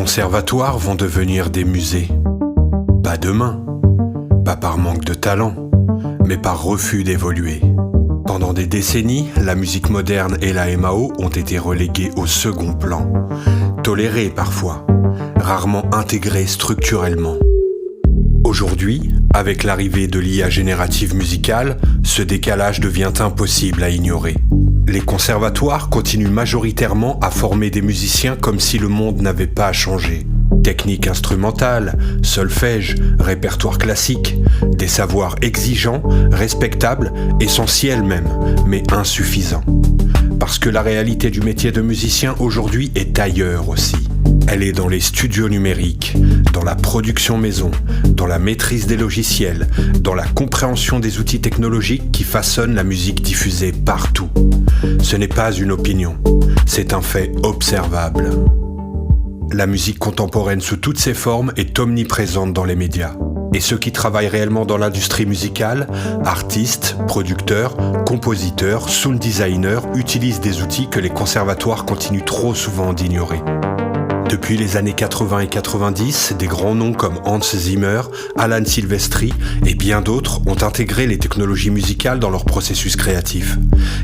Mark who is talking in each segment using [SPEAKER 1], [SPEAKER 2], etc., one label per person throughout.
[SPEAKER 1] conservatoires vont devenir des musées. Pas demain, pas par manque de talent, mais par refus d'évoluer. Pendant des décennies, la musique moderne et la MAO ont été reléguées au second plan, tolérées parfois, rarement intégrées structurellement. Aujourd'hui, avec l'arrivée de l'IA générative musicale, ce décalage devient impossible à ignorer. Les conservatoires continuent majoritairement à former des musiciens comme si le monde n'avait pas changé. Technique instrumentale, solfège, répertoire classique, des savoirs exigeants, respectables, essentiels même, mais insuffisants. Parce que la réalité du métier de musicien aujourd'hui est ailleurs aussi. Elle est dans les studios numériques, dans la production maison, dans la maîtrise des logiciels, dans la compréhension des outils technologiques qui façonnent la musique diffusée partout. Ce n'est pas une opinion, c'est un fait observable. La musique contemporaine sous toutes ses formes est omniprésente dans les médias. Et ceux qui travaillent réellement dans l'industrie musicale, artistes, producteurs, compositeurs, sound designers, utilisent des outils que les conservatoires continuent trop souvent d'ignorer. Depuis les années 80 et 90, des grands noms comme Hans Zimmer, Alan Silvestri et bien d'autres ont intégré les technologies musicales dans leur processus créatif.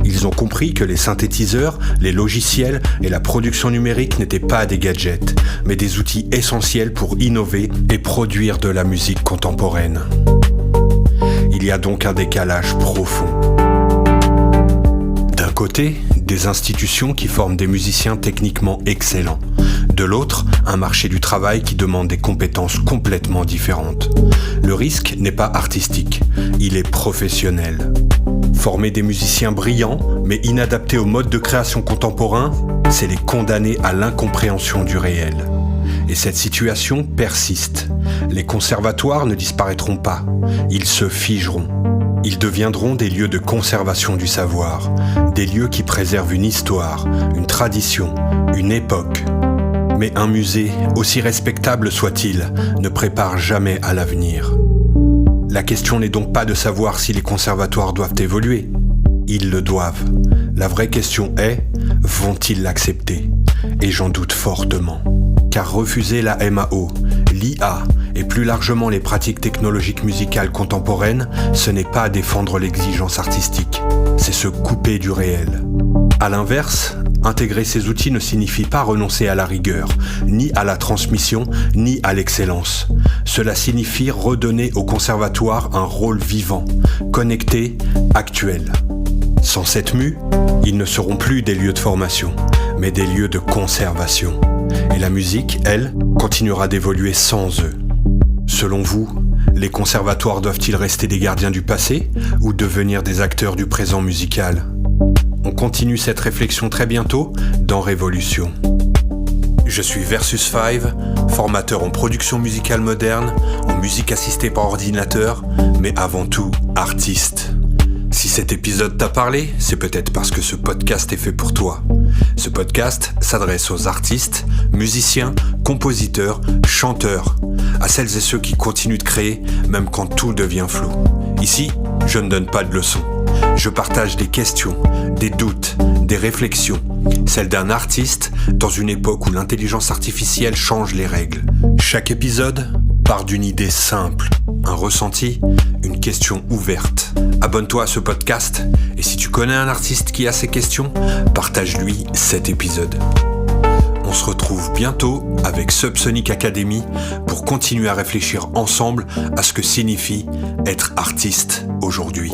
[SPEAKER 1] Ils ont compris que les synthétiseurs, les logiciels et la production numérique n'étaient pas des gadgets, mais des outils essentiels pour innover et produire de la musique contemporaine. Il y a donc un décalage profond. D'un côté, des institutions qui forment des musiciens techniquement excellents. De l'autre, un marché du travail qui demande des compétences complètement différentes. Le risque n'est pas artistique, il est professionnel. Former des musiciens brillants, mais inadaptés au mode de création contemporain, c'est les condamner à l'incompréhension du réel. Et cette situation persiste. Les conservatoires ne disparaîtront pas, ils se figeront. Ils deviendront des lieux de conservation du savoir, des lieux qui préservent une histoire, une tradition, une époque. Mais un musée, aussi respectable soit-il, ne prépare jamais à l'avenir. La question n'est donc pas de savoir si les conservatoires doivent évoluer. Ils le doivent. La vraie question est, vont-ils l'accepter ? Et j'en doute fortement. Car refuser la MAO, l'IA et plus largement les pratiques technologiques musicales contemporaines, ce n'est pas défendre l'exigence artistique, c'est se couper du réel. À l'inverse, intégrer ces outils ne signifie pas renoncer à la rigueur, ni à la transmission, ni à l'excellence. Cela signifie redonner au conservatoire un rôle vivant, connecté, actuel. Sans cette mue, ils ne seront plus des lieux de formation, mais des lieux de conservation. Et la musique, elle, continuera d'évoluer sans eux. Selon vous, les conservatoires doivent-ils rester des gardiens du passé ou devenir des acteurs du présent musical ? On continue cette réflexion très bientôt dans Révolution. Je suis Versus5, formateur en production musicale moderne, en musique assistée par ordinateur, mais avant tout artiste. Si cet épisode t'a parlé, c'est peut-être parce que ce podcast est fait pour toi. Ce podcast s'adresse aux artistes, musiciens, compositeurs, chanteurs, à celles et ceux qui continuent de créer, même quand tout devient flou. Ici, je ne donne pas de leçons. Je partage des questions, des doutes, des réflexions, celles d'un artiste dans une époque où l'intelligence artificielle change les règles. Chaque épisode part d'une idée simple, un ressenti, une question ouverte. Abonne-toi à ce podcast et si tu connais un artiste qui a ces questions, partage-lui cet épisode. On se retrouve bientôt avec Subsonic Academy pour continuer à réfléchir ensemble à ce que signifie être artiste aujourd'hui.